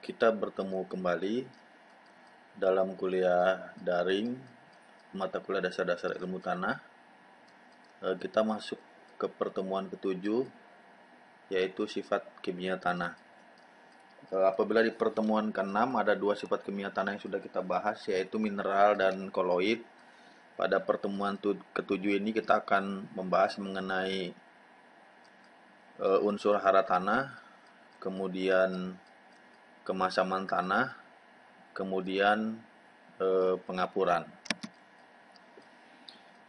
Kita bertemu kembali dalam kuliah daring mata kuliah dasar-dasar ilmu tanah. Kita masuk ke pertemuan ketujuh, yaitu sifat kimia tanah. Apabila di pertemuan ke-6 ada dua sifat kimia tanah yang sudah kita bahas, yaitu mineral dan koloid. Pada pertemuan ketujuh ini kita akan membahas mengenai unsur hara tanah, kemudian kemasaman tanah, kemudian pengapuran.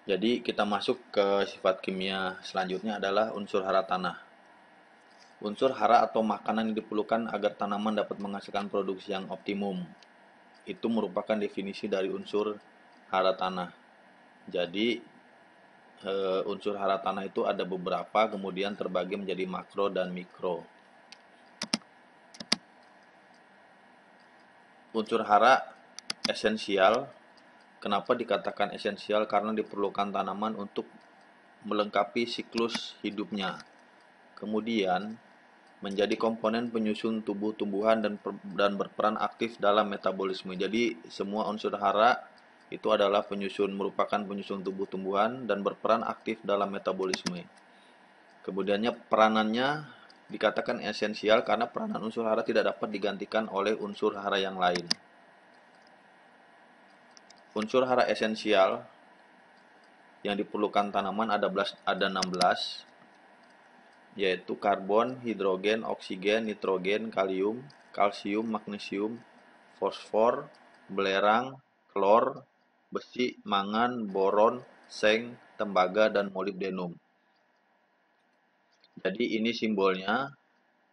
Jadi kita masuk ke sifat kimia selanjutnya adalah unsur hara tanah. Unsur hara atau makanan yang diperlukan agar tanaman dapat menghasilkan produksi yang optimum. Itu merupakan definisi dari unsur hara tanah. Jadi unsur hara tanah itu ada beberapa, kemudian terbagi menjadi makro dan mikro. Unsur hara esensial. Kenapa dikatakan esensial? Karena diperlukan tanaman untuk melengkapi siklus hidupnya. Kemudian menjadi komponen penyusun tubuh tumbuhan dan berperan aktif dalam metabolisme. Jadi semua unsur hara itu adalah merupakan penyusun tubuh tumbuhan dan berperan aktif dalam metabolisme. Kemudiannya peranannya dikatakan esensial karena peranan unsur hara tidak dapat digantikan oleh unsur hara yang lain. Unsur hara esensial yang diperlukan tanaman ada 16, yaitu karbon, hidrogen, oksigen, nitrogen, kalium, kalsium, magnesium, fosfor, belerang, klor, besi, mangan, boron, seng, tembaga, dan molibdenum. Jadi ini simbolnya.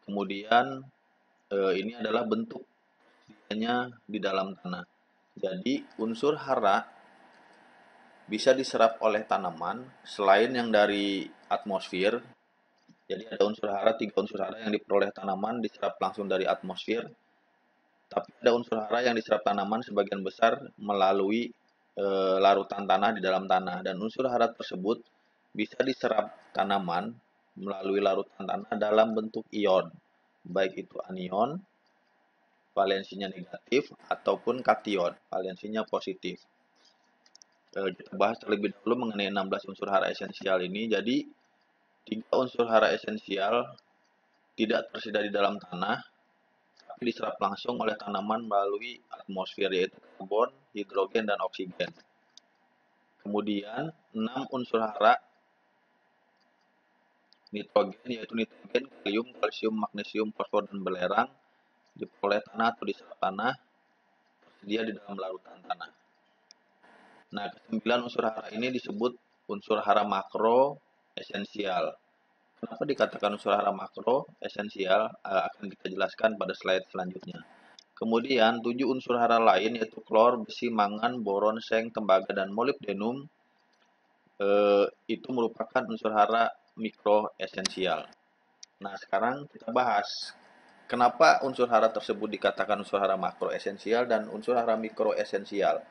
Kemudian ini adalah bentuk di dalam tanah. Jadi unsur hara bisa diserap oleh tanaman selain yang dari atmosfer. Jadi ada tiga unsur hara yang diperoleh tanaman diserap langsung dari atmosfer. Tapi ada unsur hara yang diserap tanaman sebagian besar melalui larutan tanah di dalam tanah. Dan unsur hara tersebut bisa diserap tanaman melalui larutan tanah dalam bentuk ion. Baik itu anion, valensinya negatif, ataupun kation, valensinya positif. Kita bahas terlebih dahulu mengenai 16 unsur hara esensial ini. Jadi 3 unsur hara esensial tidak tersedia di dalam tanah, tapi diserap langsung oleh tanaman melalui atmosfer, yaitu karbon, hidrogen, dan oksigen. Kemudian 6 unsur hara nitrogen, yaitu nitrogen, kalium, kalsium, magnesium, fosfor, dan belerang diperoleh tanah atau diserap tanah tersedia di dalam larutan tanah. Nah, ke-9 unsur hara ini disebut unsur hara makro esensial. Kenapa dikatakan unsur hara makro esensial? Akan kita jelaskan pada slide selanjutnya. Kemudian 7 unsur hara lain yaitu klor, besi, mangan, boron, seng, tembaga, dan molibdenum itu merupakan unsur hara mikro esensial. Nah, sekarang kita bahas kenapa unsur hara tersebut dikatakan unsur hara makro esensial dan unsur hara mikro esensial.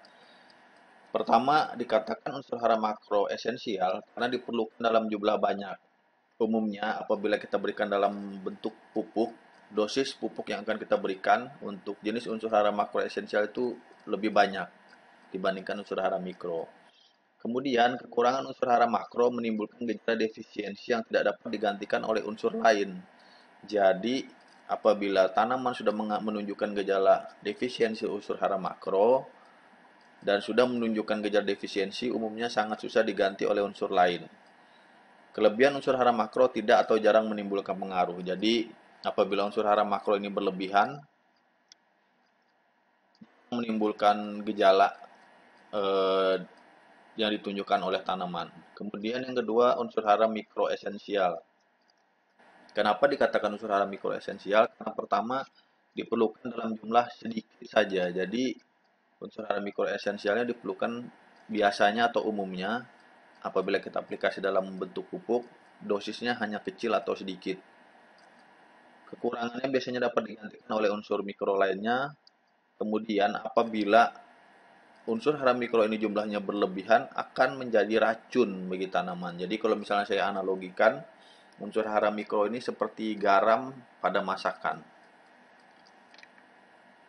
Pertama, dikatakan unsur hara makro esensial karena diperlukan dalam jumlah banyak. Umumnya, apabila kita berikan dalam bentuk pupuk, dosis pupuk yang akan kita berikan untuk jenis unsur hara makro esensial itu lebih banyak dibandingkan unsur hara mikro. Kemudian, kekurangan unsur hara makro menimbulkan gejala defisiensi yang tidak dapat digantikan oleh unsur lain. Jadi, apabila tanaman sudah menunjukkan gejala defisiensi unsur hara makro dan sudah menunjukkan gejala defisiensi, umumnya sangat susah diganti oleh unsur lain. Kelebihan unsur hara makro tidak atau jarang menimbulkan pengaruh. Jadi, apabila unsur hara makro ini berlebihan, menimbulkan gejala yang ditunjukkan oleh tanaman. Kemudian yang kedua, unsur hara mikro esensial. Kenapa dikatakan unsur hara mikro esensial? Karena pertama, diperlukan dalam jumlah sedikit saja. Jadi, unsur hara mikro esensialnya diperlukan biasanya atau umumnya apabila kita aplikasi dalam bentuk pupuk, dosisnya hanya kecil atau sedikit. Kekurangannya biasanya dapat digantikan oleh unsur mikro lainnya. Kemudian apabila unsur hara mikro ini jumlahnya berlebihan akan menjadi racun bagi tanaman. Jadi kalau misalnya saya analogikan, unsur hara mikro ini seperti garam pada masakan.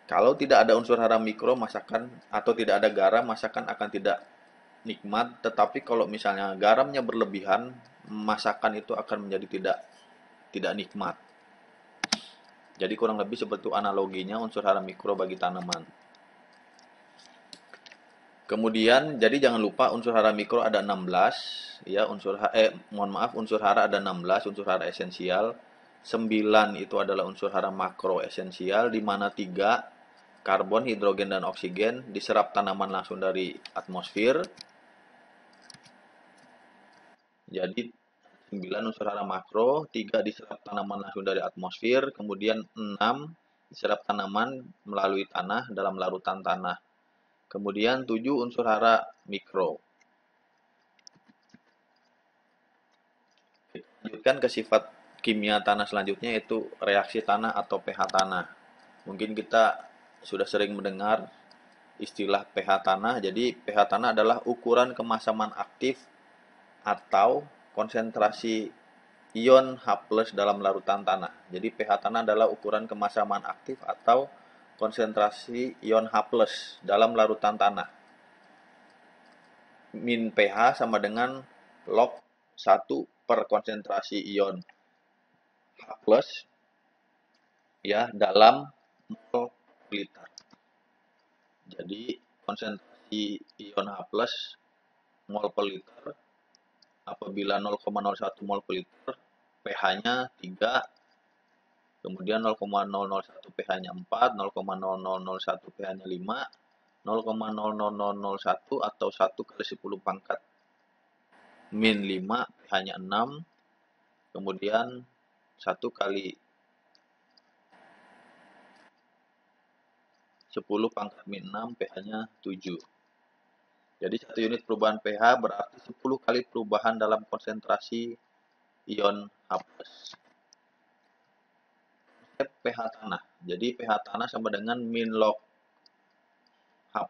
Kalau tidak ada unsur hara mikro, masakan atau tidak ada garam, masakan akan tidak nikmat. Tetapi kalau misalnya garamnya berlebihan, masakan itu akan menjadi tidak nikmat. Jadi kurang lebih seperti analoginya unsur hara mikro bagi tanaman. Kemudian, jadi jangan lupa unsur hara mikro ada 16, ya, unsur hara ada 16, unsur hara esensial. 9 itu adalah unsur hara makro esensial, di mana 3, karbon, hidrogen, dan oksigen, diserap tanaman langsung dari atmosfer. Jadi 9 unsur hara makro, 3 diserap tanaman langsung dari atmosfer, kemudian 6 diserap tanaman melalui tanah dalam larutan tanah. Kemudian 7 unsur hara mikro. Lanjutkan ke sifat kimia tanah selanjutnya, yaitu reaksi tanah atau pH tanah. Mungkin kita sudah sering mendengar istilah pH tanah. Jadi pH tanah adalah ukuran kemasaman aktif atau konsentrasi ion H+ dalam larutan tanah. Jadi pH tanah adalah ukuran kemasaman aktif atau konsentrasi ion H+ dalam larutan tanah. Min pH sama dengan log 1 per konsentrasi ion H+ ya dalam mol per liter. Jadi konsentrasi ion H+ mol per liter apabila 0,01 mol per liter, pH-nya 3, kemudian 0,001 pH-nya 4, 0,0001 pH-nya 5, 0,00001 atau 1 kali 10 pangkat min 5 pH-nya 6, kemudian 1 kali 10 pangkat min 6 pH-nya 7. Jadi 1 unit perubahan pH berarti 10 kali perubahan dalam konsentrasi ion H+. pH tanah. Jadi pH tanah sama dengan min log H+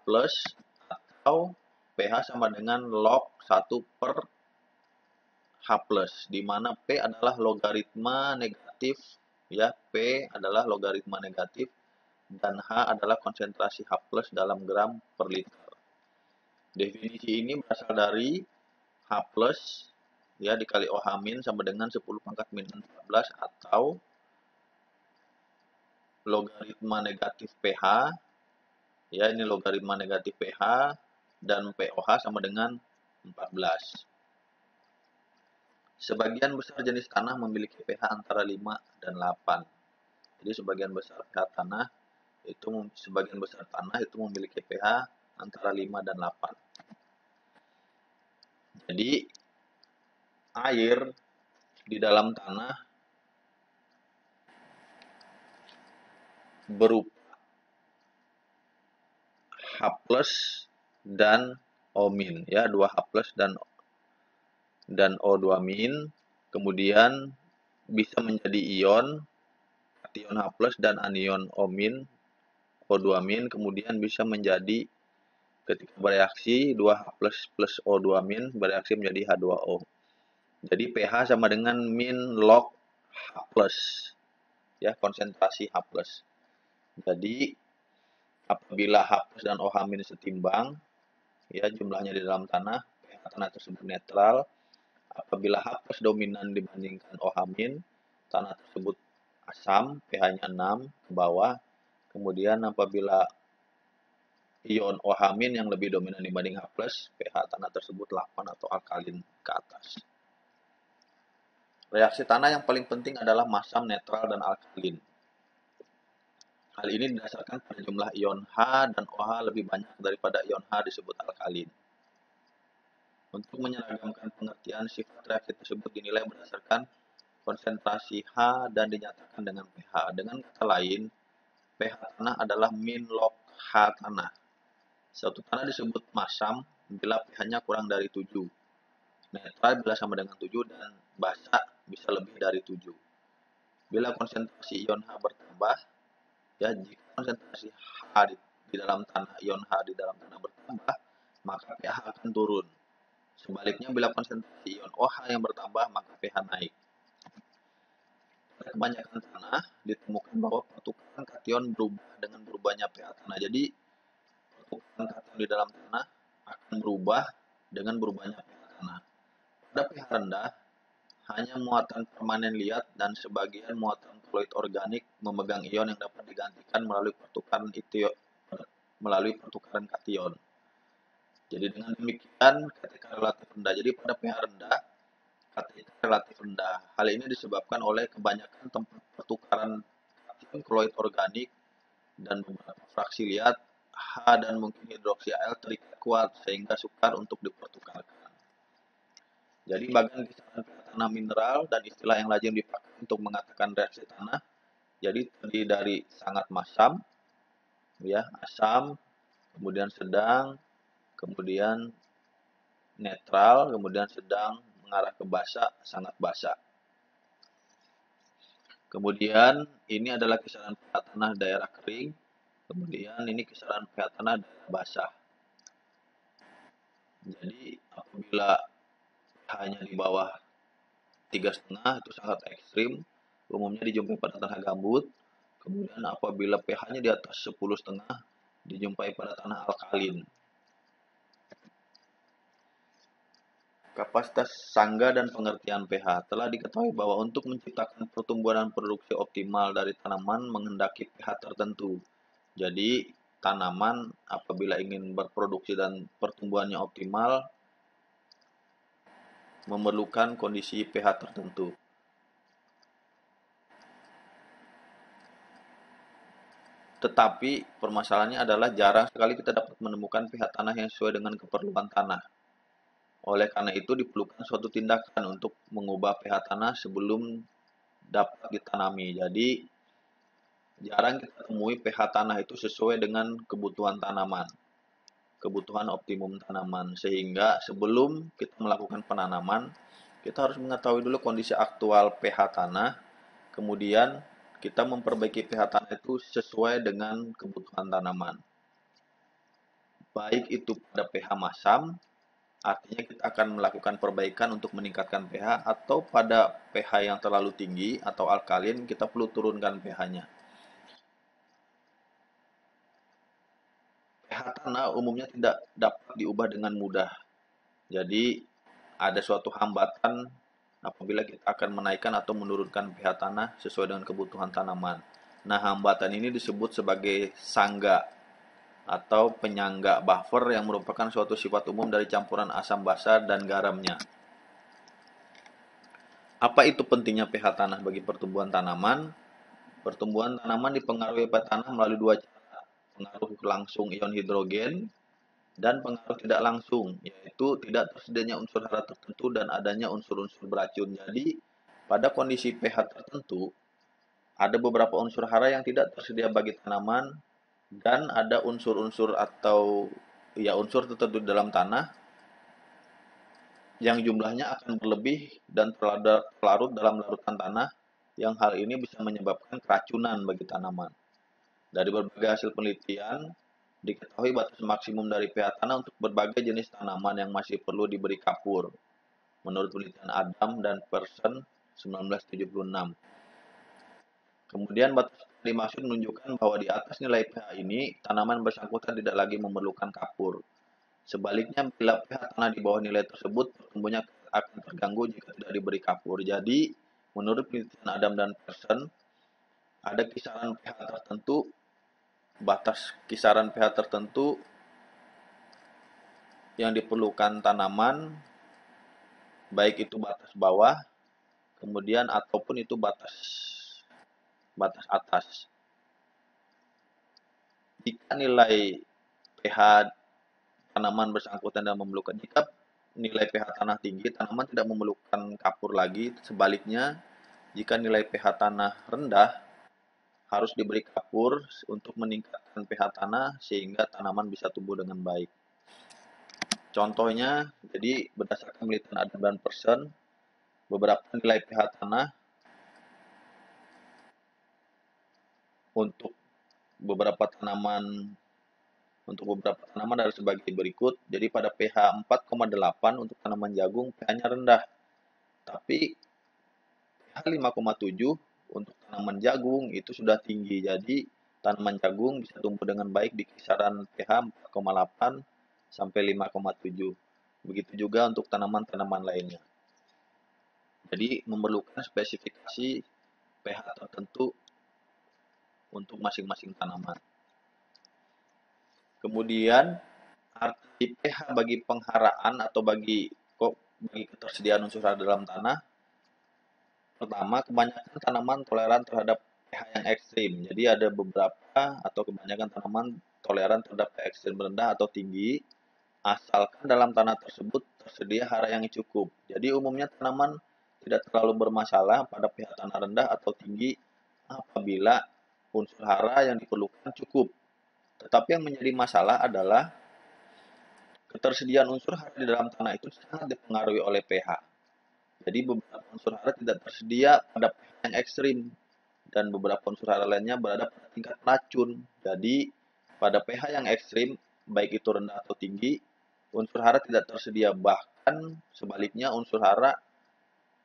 atau pH sama dengan log 1 per H+, di mana P adalah logaritma negatif, ya, P adalah logaritma negatif dan H adalah konsentrasi H+ dalam gram per liter. Definisi ini berasal dari H+ ya dikali OH- sama dengan 10 pangkat min 14 atau logaritma negatif pH, ya ini logaritma negatif pH, dan POH sama dengan 14. Sebagian besar jenis tanah memiliki pH antara 5 dan 8. Jadi sebagian besar tanah itu memiliki pH antara 5 dan 8. Jadi air di dalam tanah berupa H+ dan O-, ya, 2H+ dan O2-, kemudian bisa menjadi ion, kation H+ dan anion O-, O2-, kemudian bisa menjadi ketika bereaksi 2H+ plus O2- bereaksi menjadi H2O. Jadi pH sama dengan min log H+, ya, konsentrasi H+. Jadi apabila H+ dan OH- setimbang, ya, jumlahnya di dalam tanah, pH tanah tersebut netral. Apabila H+ dominan dibandingkan OH-, tanah tersebut asam, pH-nya 6 ke bawah. Kemudian apabila ion OH- yang lebih dominan dibanding H+, pH tanah tersebut 8 atau alkalin ke atas. Reaksi tanah yang paling penting adalah masam, netral, dan alkalin. Hal ini didasarkan pada jumlah ion H dan OH lebih banyak daripada ion H disebut alkalin. Untuk menyeragamkan pengertian, sifat reaksi tersebut dinilai berdasarkan konsentrasi H dan dinyatakan dengan pH. Dengan kata lain, pH tanah adalah min log H tanah. Suatu tanah disebut masam bila pH-nya kurang dari 7, netral bila sama dengan 7, dan basa bisa lebih dari 7. Bila konsentrasi ion H bertambah, ya, jika konsentrasi di dalam tanah, ion H di dalam tanah bertambah, maka pH akan turun. Sebaliknya, bila konsentrasi ion OH yang bertambah, maka pH naik. Pada kebanyakan tanah, ditemukan bahwa pertukaran kation berubah dengan berubah berubahnya pH tanah. Jadi pertukaran kation di dalam tanah akan berubah dengan berubahnya pH tanah. Pada pH rendah, hanya muatan permanen liat dan sebagian muatan fluid organik memegang ion yang dapat digantikan melalui pertukaran kation. Jadi dengan demikian ketika relatif rendah. Jadi pada pH rendah, ketika relatif rendah. Hal ini disebabkan oleh kebanyakan tempat pertukaran kation fluid organik dan beberapa fraksi liat H dan mungkin hidroksi Al terikat kuat sehingga sukar untuk dipertukarkan. Jadi bagian kisaran pH tanah mineral dan istilah yang lazim dipakai untuk mengatakan reaksi tanah. Jadi terdiri dari sangat masam, ya, asam, kemudian sedang, kemudian netral, kemudian sedang mengarah ke basa, sangat basa. Kemudian ini adalah kisaran pH tanah daerah kering. Kemudian ini kisaran pH tanah daerah basah. Jadi apabila pH-nya di bawah 3,5 itu sangat ekstrim, umumnya dijumpai pada tanah gambut. Kemudian apabila pH-nya di atas 10,5 dijumpai pada tanah alkalin. Kapasitas sangga dan pengertian pH. Telah diketahui bahwa untuk menciptakan pertumbuhan dan produksi optimal dari tanaman menghendaki pH tertentu. Jadi tanaman apabila ingin berproduksi dan pertumbuhannya optimal memerlukan kondisi pH tertentu. Tetapi permasalahannya adalah jarang sekali kita dapat menemukan pH tanah yang sesuai dengan keperluan tanah. Oleh karena itu diperlukan suatu tindakan untuk mengubah pH tanah sebelum dapat ditanami. Jadi jarang kita temui pH tanah itu sesuai dengan kebutuhan tanaman, kebutuhan optimum tanaman. Sehingga sebelum kita melakukan penanaman, kita harus mengetahui dulu kondisi aktual pH tanah, kemudian kita memperbaiki pH tanah itu sesuai dengan kebutuhan tanaman. Baik itu pada pH masam, artinya kita akan melakukan perbaikan untuk meningkatkan pH, atau pada pH yang terlalu tinggi atau alkalin, kita perlu turunkan pH-nya. pH tanah umumnya tidak dapat diubah dengan mudah. Jadi ada suatu hambatan apabila kita akan menaikkan atau menurunkan pH tanah sesuai dengan kebutuhan tanaman. Nah, hambatan ini disebut sebagai sangga atau penyangga buffer yang merupakan suatu sifat umum dari campuran asam basa dan garamnya. Apa itu pentingnya pH tanah bagi pertumbuhan tanaman? Pertumbuhan tanaman dipengaruhi pH tanah melalui dua cara, pengaruh langsung ion hidrogen dan pengaruh tidak langsung, yaitu tidak tersedianya unsur hara tertentu dan adanya unsur-unsur beracun. Jadi, pada kondisi pH tertentu, ada beberapa unsur hara yang tidak tersedia bagi tanaman dan ada unsur-unsur atau unsur tertentu dalam tanah yang jumlahnya akan berlebih dan terlarut dalam larutan tanah, yang hal ini bisa menyebabkan keracunan bagi tanaman. Dari berbagai hasil penelitian, diketahui batas maksimum dari pH tanah untuk berbagai jenis tanaman yang masih perlu diberi kapur, menurut penelitian Adam dan Person 1976. Kemudian batas dimaksud menunjukkan bahwa di atas nilai pH ini, tanaman bersangkutan tidak lagi memerlukan kapur. Sebaliknya, bila pH tanah di bawah nilai tersebut, pertumbuhannya akan terganggu jika tidak diberi kapur. Jadi, menurut penelitian Adam dan Person, ada kisaran pH tertentu, batas kisaran pH tertentu yang diperlukan tanaman, baik itu batas bawah, kemudian ataupun itu batas atas. Jika nilai pH tanaman bersangkutan dan memerlukan, jika nilai pH tanah tinggi, tanaman tidak memerlukan kapur lagi. Sebaliknya, jika nilai pH tanah rendah, harus diberi kapur untuk meningkatkan pH tanah sehingga tanaman bisa tumbuh dengan baik. Contohnya, jadi berdasarkan penelitian Adam dan Person, beberapa nilai pH tanah untuk beberapa tanaman adalah sebagai berikut. Jadi pada pH 4,8 untuk tanaman jagung pH-nya rendah. Tapi pH 5,7 untuk tanaman jagung itu sudah tinggi. Jadi tanaman jagung bisa tumbuh dengan baik di kisaran pH 4,8 sampai 5,7. Begitu juga untuk tanaman-tanaman lainnya. Jadi memerlukan spesifikasi pH tertentu untuk masing-masing tanaman. Kemudian arti pH bagi pengharaan atau bagi ketersediaan unsur hara dalam tanah. Pertama, kebanyakan tanaman toleran terhadap pH yang ekstrim. Jadi ada beberapa atau kebanyakan tanaman toleran terhadap pH ekstrim rendah atau tinggi, asalkan dalam tanah tersebut tersedia hara yang cukup. Jadi umumnya tanaman tidak terlalu bermasalah pada pH tanah rendah atau tinggi apabila unsur hara yang diperlukan cukup. Tetapi yang menjadi masalah adalah ketersediaan unsur hara di dalam tanah itu sangat dipengaruhi oleh pH. Jadi beberapa unsur hara tidak tersedia pada pH yang ekstrim dan beberapa unsur hara lainnya berada pada tingkat racun. Jadi pada pH yang ekstrim, baik itu rendah atau tinggi, unsur hara tidak tersedia. Bahkan sebaliknya unsur hara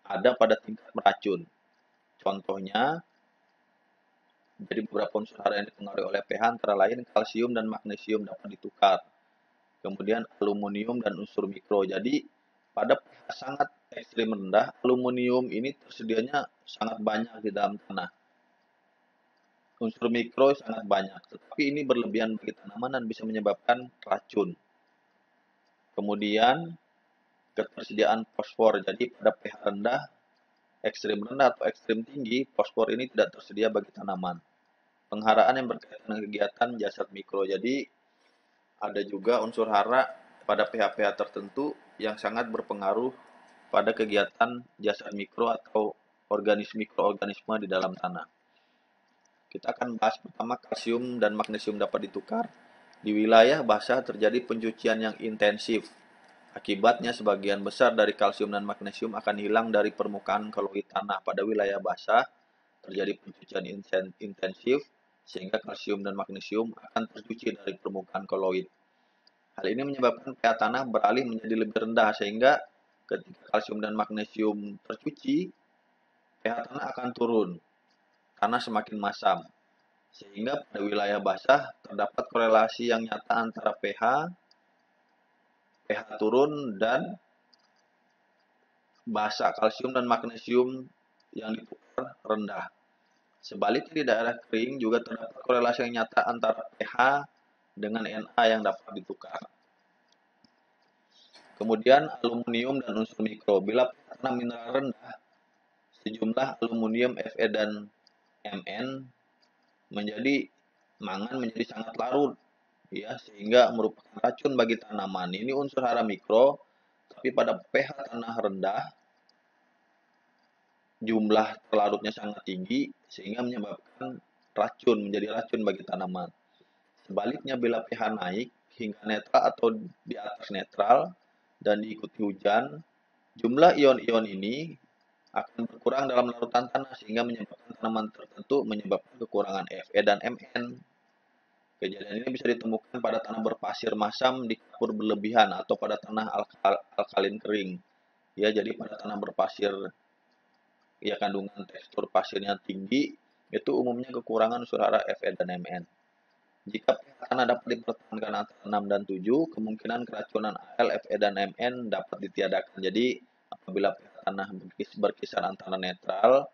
ada pada tingkat racun. Contohnya, jadi beberapa unsur hara yang dipengaruhi oleh pH antara lain kalsium dan magnesium dapat ditukar. Kemudian aluminium dan unsur mikro. Jadi pada pH sangat ekstrim rendah, aluminium ini tersedianya sangat banyak di dalam tanah. Unsur mikro sangat banyak, tetapi ini berlebihan bagi tanaman dan bisa menyebabkan racun. Kemudian ketersediaan fosfor. Jadi pada pH rendah, ekstrim rendah atau ekstrim tinggi, fosfor ini tidak tersedia bagi tanaman. Pengharaan yang berkaitan dengan kegiatan jasad mikro. Jadi ada juga unsur hara pada pH-pH tertentu yang sangat berpengaruh pada kegiatan jasad mikro atau mikroorganisme di dalam tanah. Kita akan bahas pertama kalsium dan magnesium dapat ditukar. Di wilayah basah terjadi pencucian yang intensif. Akibatnya sebagian besar dari kalsium dan magnesium akan hilang dari permukaan koloid tanah. Pada wilayah basah terjadi pencucian intensif sehingga kalsium dan magnesium akan tercuci dari permukaan koloid. Hal ini menyebabkan pH tanah beralih menjadi lebih rendah sehingga ketika kalsium dan magnesium tercuci, pH tanah akan turun. Tanah semakin masam. Sehingga pada wilayah basah terdapat korelasi yang nyata antara pH turun dan basah, kalsium dan magnesium yang ditukar rendah. Sebaliknya di daerah kering juga terdapat korelasi yang nyata antara pH dengan Na yang dapat ditukar. Kemudian aluminium dan unsur mikro. Bila pH tanah mineral rendah, sejumlah aluminium Fe dan Mn menjadi sangat larut, ya, sehingga merupakan racun bagi tanaman. Ini unsur hara mikro, tapi pada pH tanah rendah jumlah terlarutnya sangat tinggi sehingga menyebabkan menjadi racun bagi tanaman. Sebaliknya bila pH naik hingga netral atau di atas netral dan diikuti hujan, jumlah ion-ion ini akan berkurang dalam larutan tanah sehingga menyebabkan tanaman tertentu menyebabkan kekurangan Fe dan Mn. Kejadian ini bisa ditemukan pada tanah berpasir masam di kapur berlebihan atau pada tanah alkalin kering. Ya, jadi pada tanah berpasir ya kandungan tekstur pasirnya tinggi, itu umumnya kekurangan unsur hara Fe dan Mn. Jika pH tanah dapat dipertahankan antara 6 dan 7, kemungkinan keracunan Al, Fe, dan Mn dapat ditiadakan. Jadi, apabila pH tanah berkisar antara netral,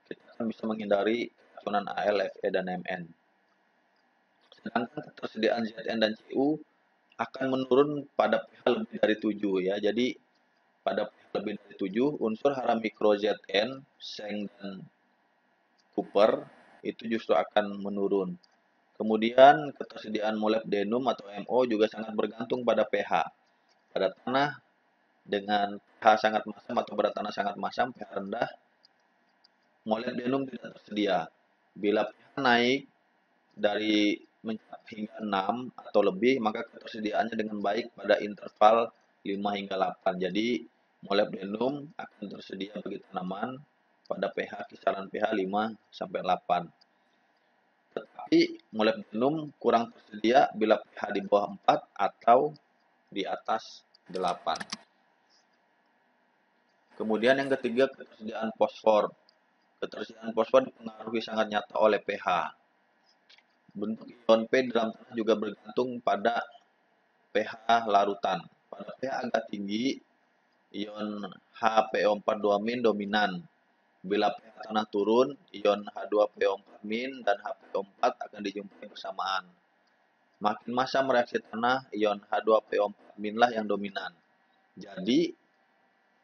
kita akan bisa menghindari keracunan Al, Fe, dan Mn. Sedangkan ketersediaan Zn dan Cu akan menurun pada pH lebih dari 7 ya. Jadi pada pH lebih dari 7, unsur hara mikro Zn, seng dan Cooper itu justru akan menurun. Kemudian ketersediaan molybdenum atau Mo juga sangat bergantung pada pH. Pada tanah dengan pH sangat masam atau pada tanah sangat masam, pH rendah, molybdenum tidak tersedia. Bila pH naik dari mencapai hingga 6 atau lebih, maka ketersediaannya dengan baik pada interval 5 hingga 8. Jadi molybdenum akan tersedia bagi tanaman pada pH kisaran pH 5 sampai 8. Tetapi molybdenum kurang tersedia bila pH di bawah 4 atau di atas 8. Kemudian yang ketiga, ketersediaan fosfor. Ketersediaan fosfor dipengaruhi sangat nyata oleh pH. Bentuk ion P dalam tanah juga bergantung pada pH larutan. Pada pH agak tinggi, ion HPO42- dominan. Bila pH tanah turun, ion H2PO4- dan HPO4 akan dijumpai bersamaan. Makin masam reaksi tanah, ion H2PO4- lah yang dominan. Jadi,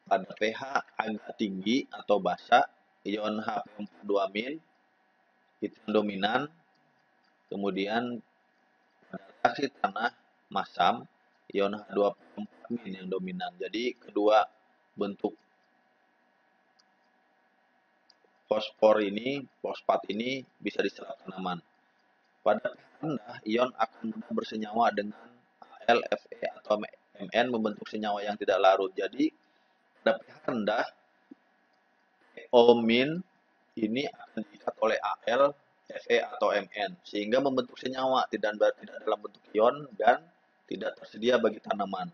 pada pH agak tinggi atau basah, ion HPO42- itu yang dominan. Kemudian pada reaksi tanah masam, ion H2PO4- yang dominan. Jadi kedua bentuk fosfat ini bisa diserap tanaman. Pada pH rendah, ion akan mudah bersenyawa dengan Al, Fe, atau Mn membentuk senyawa yang tidak larut. Jadi pada pH rendah, O- ini akan diikat oleh Al, Fe, atau Mn sehingga membentuk senyawa tidak dalam bentuk ion dan tidak tersedia bagi tanaman.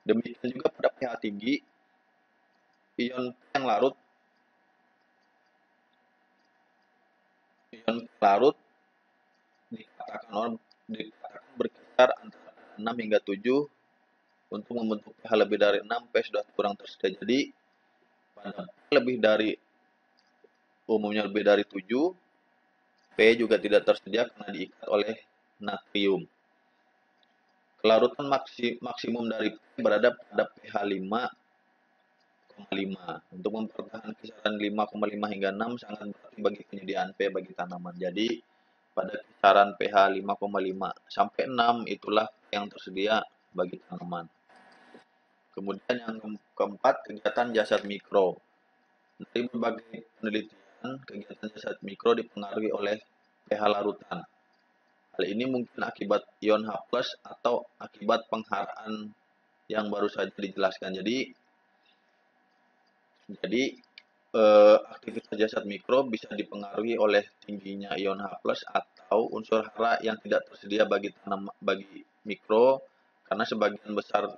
Demikian juga pada pH tinggi, ion yang larut dikatakan berkisar antara 6 hingga 7 untuk membentuk pH lebih dari 6, P sudah kurang tersedia. Jadi pada lebih dari umumnya lebih dari 7, P juga tidak tersedia karena diikat oleh natrium. Kelarutan maksimum dari P berada pada pH 5,5. Untuk mempertahankan kisaran 5,5 hingga 6 sangat berarti bagi penyediaan P bagi tanaman. Jadi pada kisaran pH 5,5 sampai 6 itulah yang tersedia bagi tanaman. Kemudian yang keempat, kegiatan jasad mikro. Dari berbagai penelitian, kegiatan jasad mikro dipengaruhi oleh pH larutan. Hal ini mungkin akibat ion H+ atau akibat pengharaan yang baru saja dijelaskan. Jadi aktivitas jasad mikro bisa dipengaruhi oleh tingginya ion H+ atau unsur hara yang tidak tersedia bagi mikro, karena sebagian besar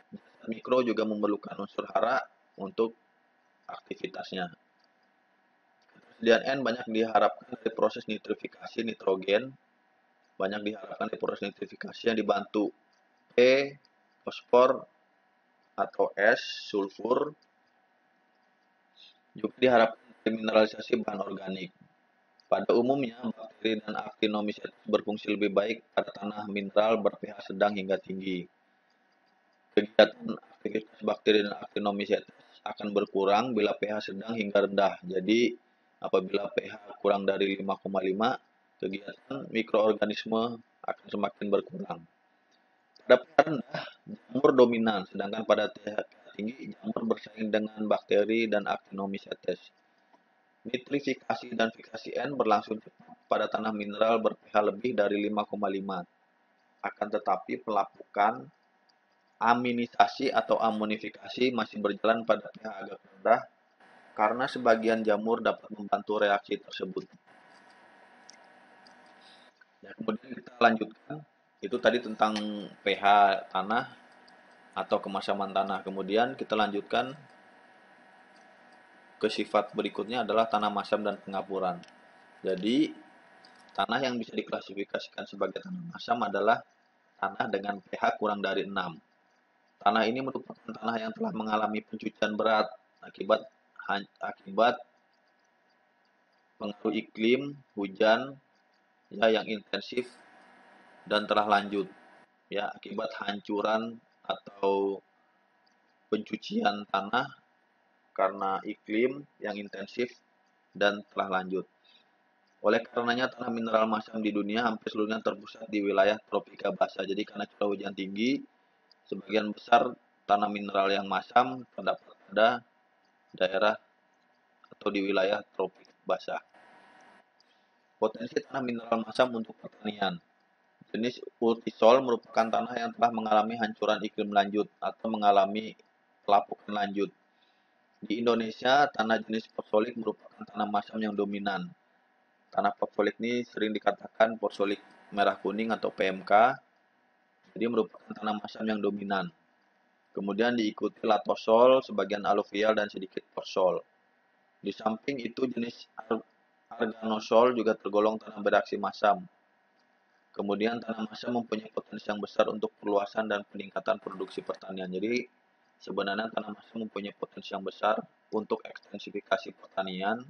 jasad mikro juga memerlukan unsur hara untuk aktivitasnya. Ketersediaan N banyak diharapkan dari proses nitrifikasi nitrogen, yang dibantu P, fosfor, atau S, sulfur, juga diharapkan dari mineralisasi bahan organik. Pada umumnya, bakteri dan actinomycetes berfungsi lebih baik pada tanah mineral ber-pH sedang hingga tinggi. Kegiatan aktivitas bakteri dan actinomycetes akan berkurang bila pH sedang hingga rendah. Jadi, apabila pH kurang dari 5,5, kegiatan mikroorganisme akan semakin berkurang. Pada pH rendah, jamur dominan, sedangkan pada pH tinggi, jamur bersaing dengan bakteri dan actinomycetes. Nitrifikasi dan fikasi N berlangsung cepat pada tanah mineral ber-pH lebih dari 5,5. Akan tetapi pelapukan aminisasi atau amonifikasi masih berjalan pada pH agak rendah karena sebagian jamur dapat membantu reaksi tersebut. Ya, kemudian kita lanjutkan, itu tadi tentang pH tanah atau kemasaman tanah. Kemudian kita lanjutkan ke sifat berikutnya adalah tanah masam dan pengapuran. Jadi tanah yang bisa diklasifikasikan sebagai tanah masam adalah tanah dengan pH kurang dari 6. Tanah ini merupakan tanah yang telah mengalami pencucian berat akibat pengaruh iklim, hujan ya yang intensif dan telah lanjut. Ya, akibat hancuran atau pencucian tanah karena iklim yang intensif dan telah lanjut. Oleh karenanya tanah mineral masam di dunia hampir seluruhnya terpusat di wilayah tropika basah. Jadi karena curah hujan tinggi, sebagian besar tanah mineral yang masam terdapat pada daerah atau di wilayah tropik basah. Potensi tanah mineral masam untuk pertanian. Jenis ultisol merupakan tanah yang telah mengalami hancuran iklim lanjut atau mengalami pelapukan lanjut. Di Indonesia, tanah jenis fosfolik merupakan tanah masam yang dominan. Tanah fosfolik ini sering dikatakan fosfolik merah kuning atau PMK, jadi merupakan tanah masam yang dominan. Kemudian diikuti latosol, sebagian aluvial, dan sedikit fosfol. Di samping itu jenis Arganosol juga tergolong tanah bereaksi masam. Kemudian tanah masam mempunyai potensi yang besar untuk perluasan dan peningkatan produksi pertanian. Jadi sebenarnya tanah masam mempunyai potensi yang besar untuk ekstensifikasi pertanian,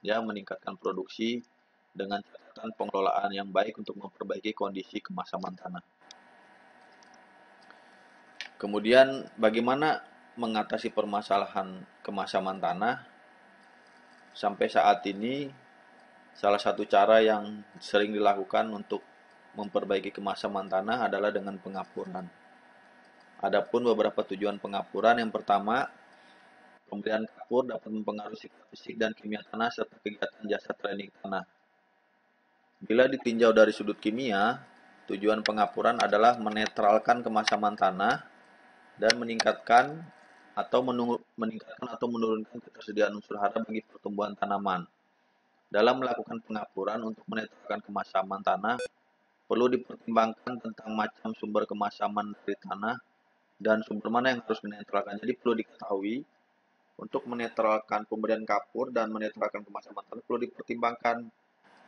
ya, meningkatkan produksi dengan catatan pengelolaan yang baik untuk memperbaiki kondisi kemasaman tanah. Kemudian bagaimana mengatasi permasalahan kemasaman tanah? Sampai saat ini salah satu cara yang sering dilakukan untuk memperbaiki kemasaman tanah adalah dengan pengapuran. Adapun beberapa tujuan pengapuran, yang pertama, pemberian kapur dapat mempengaruhi sifat fisik dan kimia tanah serta kegiatan jasa training tanah. Bila ditinjau dari sudut kimia, tujuan pengapuran adalah menetralkan kemasaman tanah dan meningkatkan atau menurunkan ketersediaan unsur hara bagi pertumbuhan tanaman. Dalam melakukan pengapuran untuk menetralkan kemasaman tanah, perlu dipertimbangkan tentang macam sumber kemasaman dari tanah dan sumber mana yang harus dinetralkan. Jadi perlu diketahui, untuk menetralkan pemberian kapur dan menetralkan kemasaman tanah perlu dipertimbangkan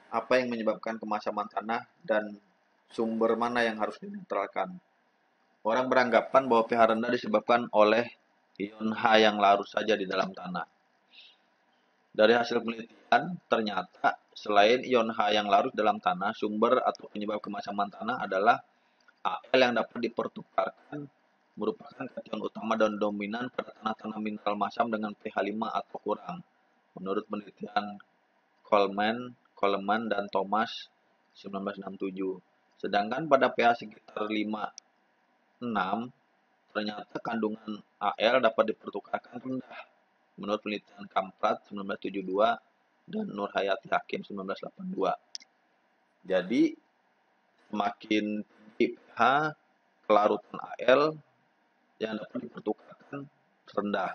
apa yang menyebabkan kemasaman tanah dan sumber mana yang harus dinetralkan. Orang beranggapan bahwa pH rendah disebabkan oleh ion H yang larut saja di dalam tanah. Dari hasil penelitian, ternyata selain ion H yang larut dalam tanah, sumber atau penyebab kemasaman tanah adalah Al yang dapat dipertukarkan, merupakan kation utama dan dominan pada tanah-tanah mineral masam dengan pH 5 atau kurang, menurut penelitian Coleman dan Thomas 1967. Sedangkan pada pH sekitar 5,6, ternyata kandungan Al dapat dipertukarkan rendah, menurut penelitian Kamprat 1972 dan Nurhayati Hakim 1982. Jadi semakin tinggi pH, kelarutan Al yang dapat dipertukarkan rendah.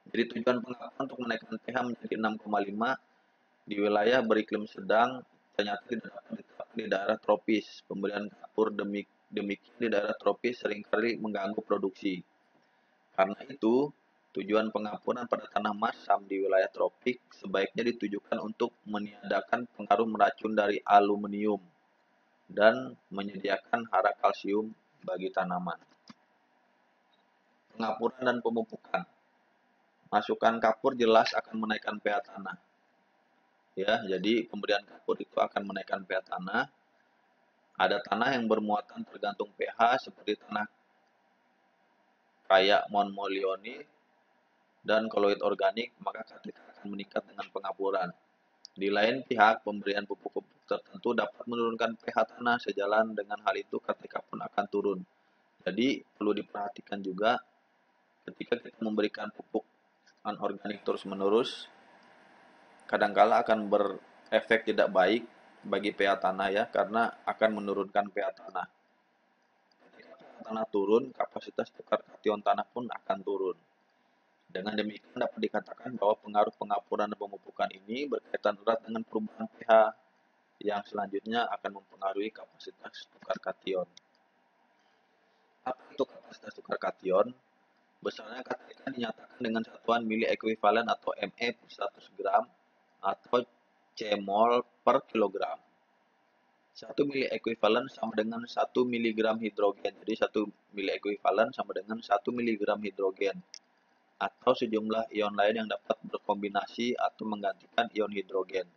Jadi tujuan pengapuran untuk menaikkan pH menjadi 6,5 di wilayah beriklim sedang ternyata tidak dapat diterapkan di daerah tropis. Pemberian kapur demikian di daerah tropis seringkali mengganggu produksi. Karena itu, tujuan pengapuran pada tanah masam di wilayah tropik sebaiknya ditujukan untuk meniadakan pengaruh meracun dari aluminium dan menyediakan hara kalsium bagi tanaman. Pengapuran dan pemupukan. Masukkan kapur jelas akan menaikkan pH tanah. Ya, jadi pemberian kapur itu akan menaikkan pH tanah. Ada tanah yang bermuatan tergantung pH seperti tanah kaya monomolionit dan koloid organik, maka KTK akan meningkat dengan pengapuran. Di lain pihak, pemberian pupuk-pupuk tertentu dapat menurunkan pH tanah. Sejalan dengan hal itu, KTK pun akan turun. Jadi perlu diperhatikan juga ketika kita memberikan pupuk anorganik terus-menerus, kadangkala akan berefek tidak baik bagi pH tanah, ya, karena akan menurunkan pH tanah. Ketika pH tanah turun, kapasitas tukar kation tanah pun akan turun. Dengan demikian dapat dikatakan bahwa pengaruh pengapuran dan pemupukan ini berkaitan erat dengan perubahan pH yang selanjutnya akan mempengaruhi kapasitas tukar kation. Apa itu kapasitas tukar kation? Besarnya KTK dinyatakan dengan satuan mili ekuivalen atau ME per 100 gram atau C-mol per kilogram. 1 mili ekuivalen sama dengan 1 mg hidrogen. Jadi 1 mili ekuivalen sama dengan 1 mg hidrogen. Atau sejumlah ion lain yang dapat berkombinasi atau menggantikan ion hidrogen.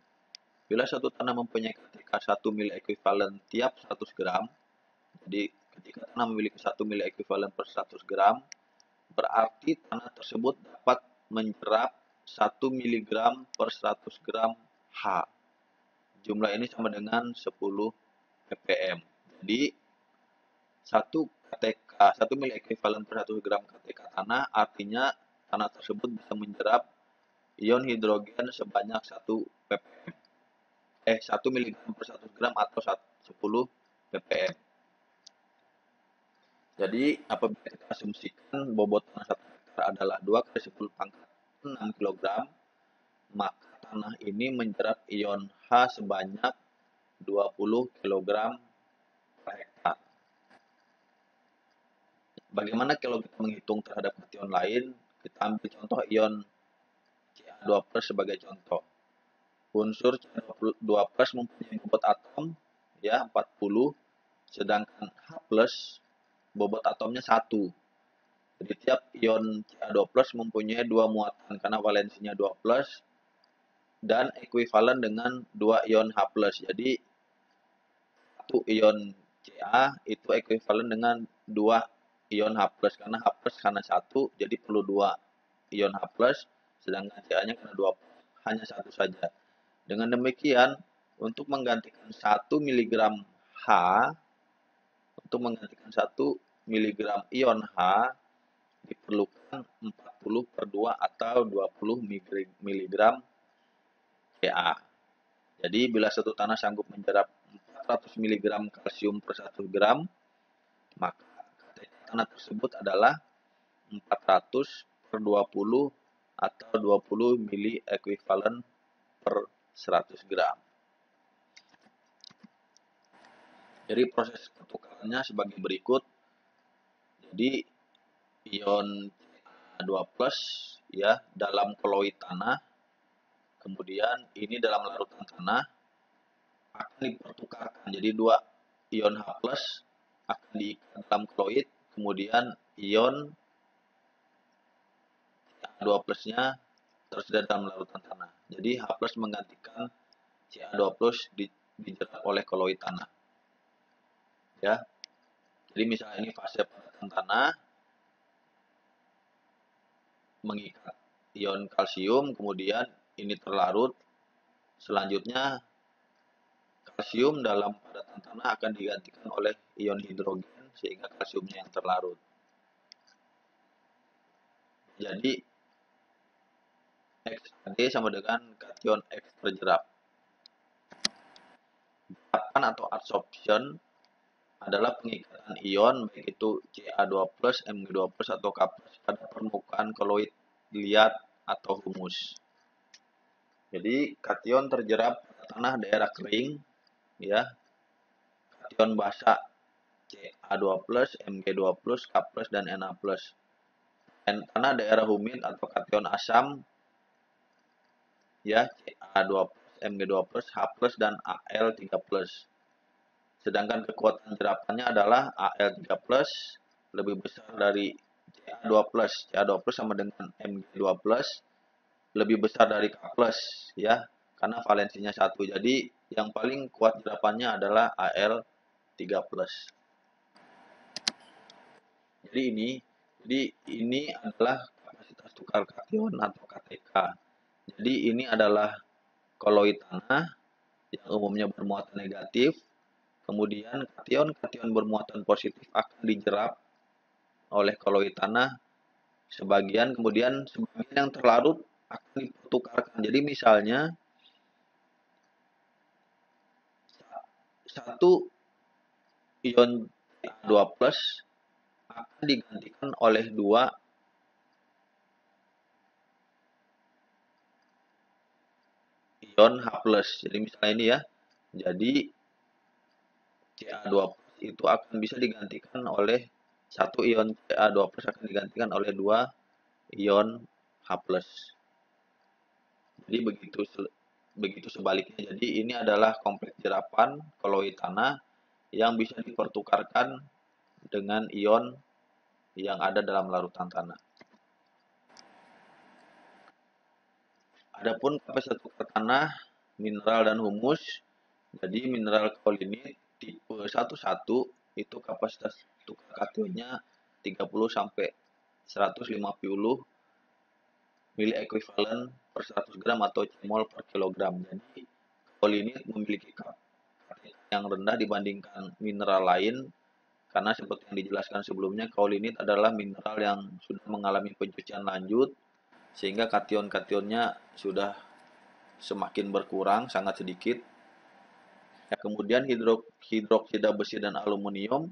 Bila satu tanah mempunyai KTK 1 mili ekuivalen tiap 100 gram, jadi ketika tanah memiliki 1 mili ekuivalen per 100 gram, berarti tanah tersebut dapat menyerap 1 mg per 100 gram H. Jumlah ini sama dengan 10 ppm. Jadi 1 mili ekuivalen per 100 gram KTK tanah artinya tanah tersebut bisa menyerap ion hidrogen sebanyak 1 ppm. 1 mg per 100 gram atau 10 ppm. Jadi apabila kita asumsikan bobot tanah 1 hektar adalah 2 kali 10 pangkat 6 kg, maka tanah ini menyerap ion H sebanyak 20 kg per hektar. Bagaimana kalau kita menghitung terhadap kation lain? Kita ambil contoh ion Ca2+ sebagai contoh. unsur Ca2+ mempunyai bobot atom ya 40, sedangkan H+ bobot atomnya 1. Jadi tiap ion Ca2+ mempunyai 2 muatan karena valensinya 2+ dan ekuivalen dengan 2 ion H+. Jadi 1 ion Ca itu ekuivalen dengan 2 ion H+, karena H+ karena 1 jadi perlu 2 ion H+, sedangkan Ca-nya karena 2 hanya 1 saja. Dengan demikian, untuk menggantikan 1 mg H, untuk menggantikan 1 mg ion H, diperlukan 40/2 atau 20 mg Ca. Jadi, bila satu tanah sanggup menyerap 400 mg kalsium per 1 gram, maka tanah tersebut adalah 400/20 atau 20 mili ekuivalen per 100 gram. Jadi proses pertukarannya sebagai berikut. Jadi ion Ca2+ ya dalam koloid tanah, kemudian ini dalam larutan tanah akan dipertukarkan. Jadi 2 ion H+ akan diikat dalam koloid, kemudian ion Ca2+-nya tersedia dalam larutan tanah. Jadi H+ menggantikan Ca2+ dijerat oleh koloid tanah. Ya. Jadi misalnya ini fase padatan tanah mengikat ion kalsium, kemudian ini terlarut. Selanjutnya kalsium dalam padatan tanah akan digantikan oleh ion hidrogen sehingga kalsiumnya yang terlarut. Jadi XAD sama dengan kation X terjerap. Jerapan atau adsorption adalah pengikatan ion baik itu Ca2+, Mg2+ atau K+ pada permukaan koloid liat atau humus. Jadi kation terjerap pada tanah daerah kering ya. Kation basah Ca2+, Mg2+, K+ dan Na+. Dan tanah daerah humid atau kation asam ya Ca2+, Mg2+, H+ dan Al3+. Sedangkan kekuatan jerapannya adalah Al3+ lebih besar dari Ca2+. Ca2+ sama dengan Mg2+ lebih besar dari K+ ya, karena valensinya 1. Jadi yang paling kuat jerapannya adalah Al3+. Jadi ini adalah kapasitas tukar kation atau KTK. Jadi ini adalah koloid tanah yang umumnya bermuatan negatif. Kemudian kation bermuatan positif akan dijerap oleh koloid tanah sebagian, kemudian sebagian yang terlarut akan dipertukarkan. Jadi misalnya satu ion Ca2+ akan digantikan oleh 2 ion H+. Jadi misalnya ini ya. Jadi Ca2+ itu akan bisa digantikan oleh 1 ion Ca2+ akan digantikan oleh 2 ion H+. Jadi begitu sebaliknya. Jadi ini adalah kompleks jerapan koloid tanah yang bisa dipertukarkan dengan ion yang ada dalam larutan tanah. Adapun kapasitas tukar tanah, mineral dan humus. Jadi mineral kaolinit tipe 11 itu kapasitas tukar kationnya 30 sampai 150 mili ekuivalen per 100 gram atau cmol per kilogram. Jadi kaolinit memiliki kapasitas yang rendah dibandingkan mineral lain karena seperti yang dijelaskan sebelumnya, kaolinit adalah mineral yang sudah mengalami pencucian lanjut sehingga kation-kationnya sudah semakin berkurang, sangat sedikit. Kemudian hidroksida besi dan aluminium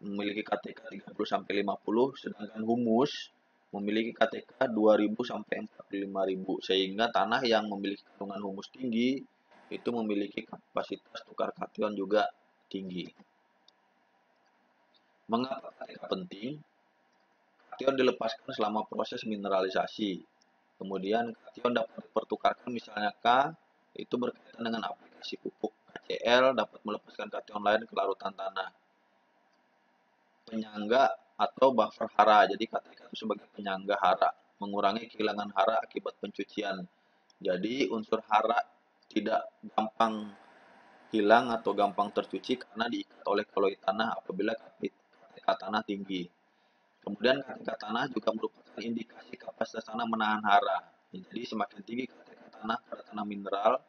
memiliki KTK 30 sampai 50, sedangkan humus memiliki KTK 2000 sampai 45000, sehingga tanah yang memiliki kandungan humus tinggi itu memiliki kapasitas tukar kation juga tinggi. Mengapa KTK penting? Kation dilepaskan selama proses mineralisasi. Kemudian kation dapat dipertukarkan, misalnya K itu berkaitan dengan aplikasi pupuk. KCl dapat melepaskan kation lain ke larutan tanah. Penyangga atau buffer hara. Jadi KTK itu sebagai penyangga hara, mengurangi kehilangan hara akibat pencucian. Jadi unsur hara tidak gampang hilang atau gampang tercuci karena diikat oleh koloid tanah apabila KTK tanah tinggi. Kemudian KTK tanah juga merupakan indikasi kapasitas tanah menahan hara. Jadi semakin tinggi KTK tanah pada tanah mineral,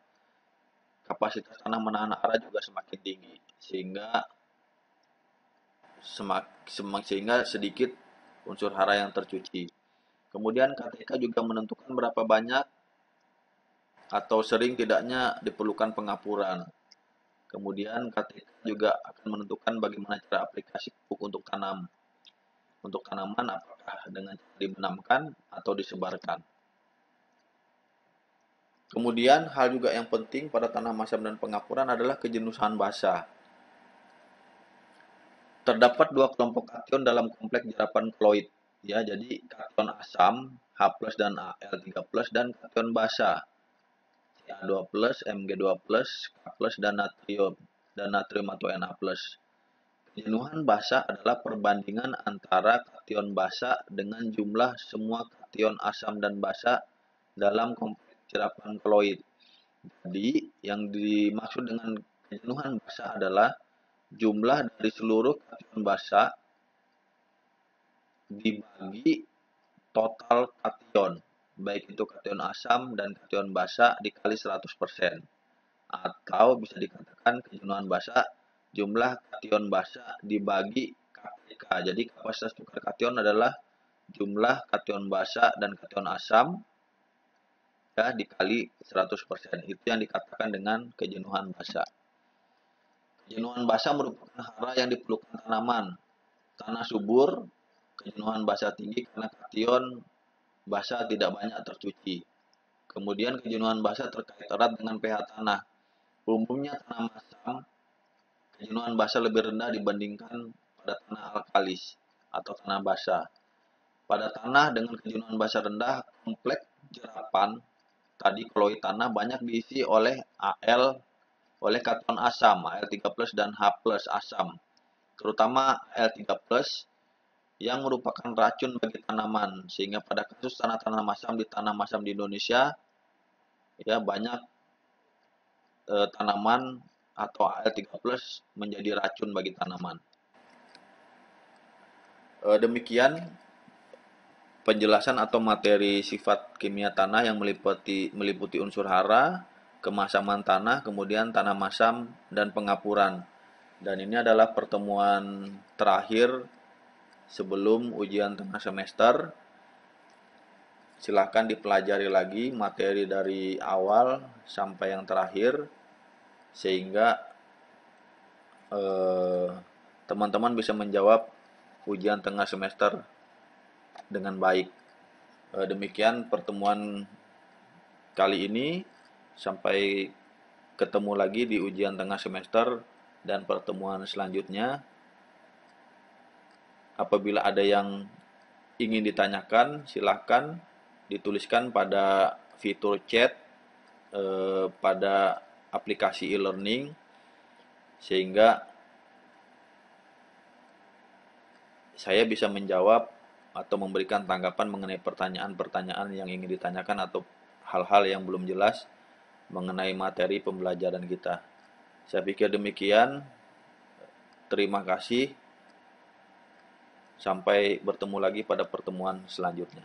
kapasitas tanah menahan hara juga semakin tinggi, sehingga sedikit unsur hara yang tercuci. Kemudian KTK juga menentukan berapa banyak atau sering tidaknya diperlukan pengapuran. Kemudian KTK juga akan menentukan bagaimana cara aplikasi pupuk untuk tanam. Untuk tanaman apakah dengan cara dibenamkan atau disebarkan. Kemudian hal juga yang penting pada tanah masam dan pengapuran adalah kejenuhan basa. Terdapat dua kelompok kation dalam kompleks jerapan koloid. Ya, jadi kation asam H+ dan Al3+ dan kation basa Ca2+, Mg2+, K+ dan natrium atau Na+. Kejenuhan basa adalah perbandingan antara kation basa dengan jumlah semua kation asam dan basa dalam kompleks jerapan koloid. Jadi, yang dimaksud dengan kejenuhan basa adalah jumlah dari seluruh kation basa dibagi total kation, baik itu kation asam dan kation basa dikali 100%. Atau bisa dikatakan kejenuhan basa jumlah kation basa dibagi KTK. Jadi kapasitas tukar kation adalah jumlah kation basa dan kation asam ya dikali 100%. Itu yang dikatakan dengan kejenuhan basa. Kejenuhan basa merupakan hara yang diperlukan tanaman. Tanah subur, kejenuhan basa tinggi karena kation basa tidak banyak tercuci. Kemudian kejenuhan basa terkait erat dengan pH tanah. Umumnya tanah masam, kejenuhan basa lebih rendah dibandingkan pada tanah alkalis atau tanah basa. Pada tanah dengan kejenuhan basa rendah, kompleks jerapan tadi koloid tanah banyak diisi oleh kation asam, Al3+ dan H+ asam, terutama Al3+ yang merupakan racun bagi tanaman, sehingga pada kasus tanah masam di Indonesia ya banyak tanaman atau Al3+ menjadi racun bagi tanaman. Demikian penjelasan atau materi sifat kimia tanah yang meliputi unsur hara, kemasaman tanah, kemudian tanah masam, dan pengapuran. Dan ini adalah pertemuan terakhir sebelum ujian tengah semester. Silahkan dipelajari lagi materi dari awal sampai yang terakhir, sehingga teman-teman bisa menjawab ujian tengah semester dengan baik. Demikian pertemuan kali ini. Sampai ketemu lagi di ujian tengah semester dan pertemuan selanjutnya. Apabila ada yang ingin ditanyakan, silahkan dituliskan pada fitur chat pada aplikasi e-learning, sehingga saya bisa menjawab atau memberikan tanggapan mengenai pertanyaan-pertanyaan yang ingin ditanyakan atau hal-hal yang belum jelas mengenai materi pembelajaran kita. Saya pikir demikian. Terima kasih. Sampai bertemu lagi pada pertemuan selanjutnya.